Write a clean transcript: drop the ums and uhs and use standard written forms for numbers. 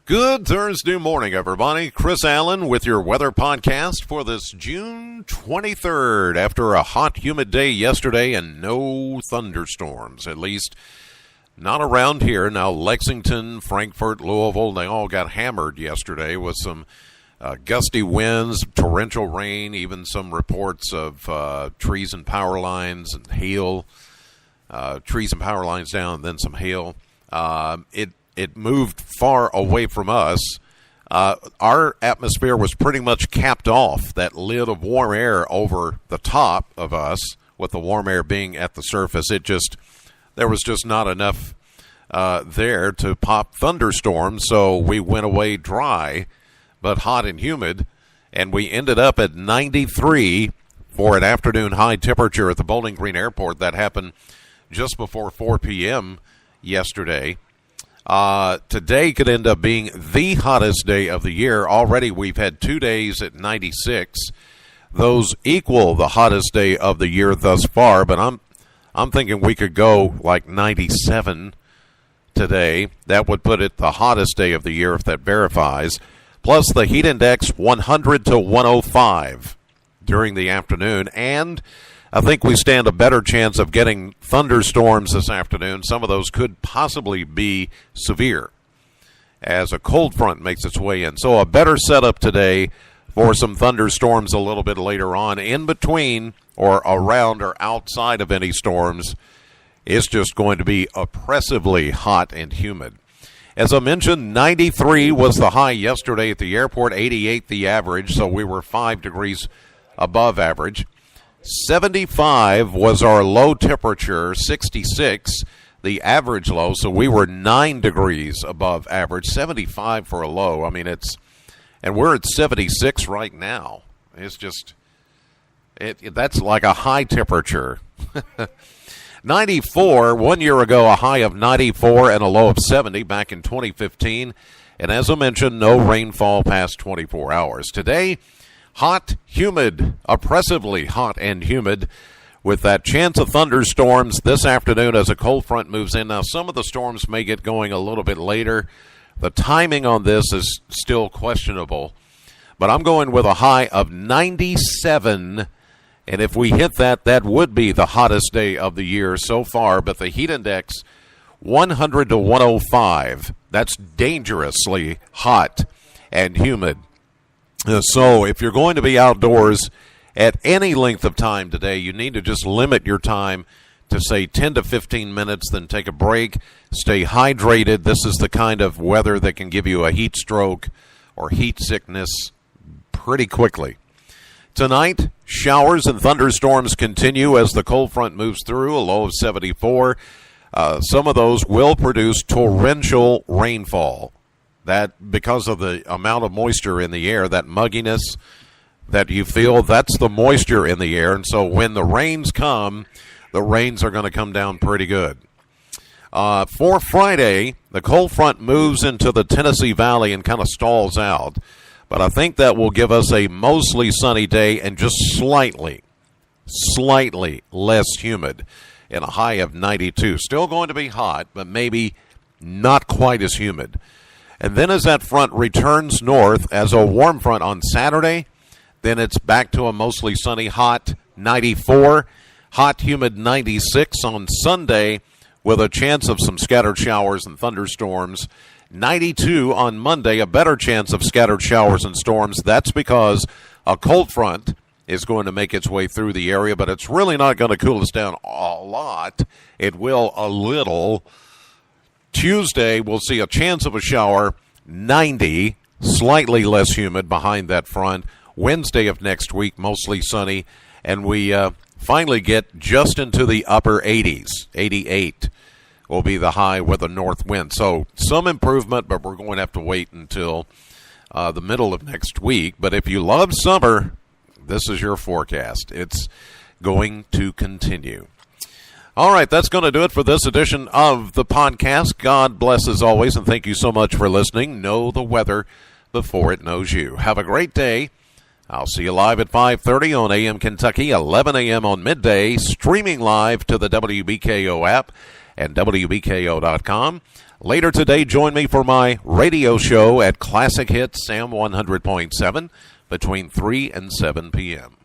Good Thursday morning, everybody. Chris Allen with your weather podcast for this June 23rd. After a hot, humid day yesterday and no thunderstorms, at least not around here. Now, Lexington, Frankfort, Louisville, they all got hammered yesterday with some gusty winds, torrential rain, even some reports of trees and power lines and hail. Trees and power lines down, and then some hail. It moved far away from us. Our atmosphere was pretty much capped off, that lid of warm air over the top of us, with the warm air being at the surface. There was just not enough there to pop thunderstorms, so we went away dry, but hot and humid, and we ended up at 93 for an afternoon high temperature at the Bowling Green Airport. That happened just before 4 p.m. yesterday. Today could end up being the hottest day of the year. Already we've had 2 days at 96. Those equal the hottest day of the year thus far, but I'm thinking we could go like 97 today. That would put it the hottest day of the year if that verifies. Plus the heat index 100 to 105 during the afternoon, and I think we stand a better chance of getting thunderstorms this afternoon. Some of those could possibly be severe as a cold front makes its way in. So a better setup today for some thunderstorms a little bit later on. In between or around or outside of any storms, it's just going to be oppressively hot and humid. As I mentioned, 93 was the high yesterday at the airport, 88 the average, so we were 5 degrees above average. 75 was our low temperature, 66 the average low, so we were 9 degrees above average, 75 for a low. I mean, and we're at 76 right now. It's just, that's like a high temperature. 94, 1 year ago, a high of 94 and a low of 70 back in 2015. And as I mentioned, no rainfall past 24 hours. Today, hot, humid, oppressively hot and humid, with that chance of thunderstorms this afternoon as a cold front moves in. Now, some of the storms may get going a little bit later. The timing on this is still questionable, but I'm going with a high of 97, and if we hit that, that would be the hottest day of the year so far, but the heat index 100 to 105. That's dangerously hot and humid. So if you're going to be outdoors at any length of time today, you need to just limit your time to, say, 10 to 15 minutes, then take a break. Stay hydrated. This is the kind of weather that can give you a heat stroke or heat sickness pretty quickly. Tonight, showers and thunderstorms continue as the cold front moves through, a low of 74. Some of those will produce torrential rainfall. That, because of the amount of moisture in the air, that mugginess that you feel, that's the moisture in the air. And so when the rains come, the rains are going to come down pretty good. For Friday, the cold front moves into the Tennessee Valley and kind of stalls out. But I think that will give us a mostly sunny day and just slightly less humid, and a high of 92. Still going to be hot, but maybe not quite as humid. And then as that front returns north as a warm front on Saturday, then it's back to a mostly sunny, hot 94, hot, humid 96 on Sunday with a chance of some scattered showers and thunderstorms. 92 on Monday, a better chance of scattered showers and storms. That's because a cold front is going to make its way through the area, but it's really not going to cool us down a lot. It will a little. Tuesday, we'll see a chance of a shower, 90, slightly less humid behind that front. Wednesday of next week, mostly sunny, and we finally get just into the upper 80s. 88 will be the high with a north wind. So some improvement, but we're going to have to wait until the middle of next week. But if you love summer, this is your forecast. It's going to continue. All right, that's going to do it for this edition of the podcast. God bless as always, and thank you so much for listening. Know the weather before it knows you. Have a great day. I'll see you live at 5:30 on AM Kentucky, 11 a.m. on midday, streaming live to the WBKO app and WBKO.com. Later today, join me for my radio show at Classic Hits Sam 100.7 between 3 and 7 p.m.